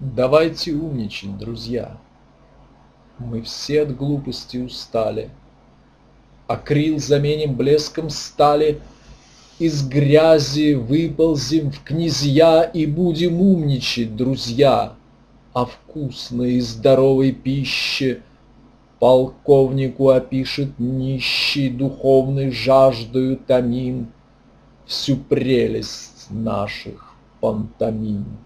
Давайте умничать, друзья. Мы все от глупости устали. Акрил заменим блеском стали, из грязи выползем в князья и будем умничать, друзья. О вкусной и здоровой пище полковнику опишет нищий, духовной жаждою томим всю прелесть наших пантомим.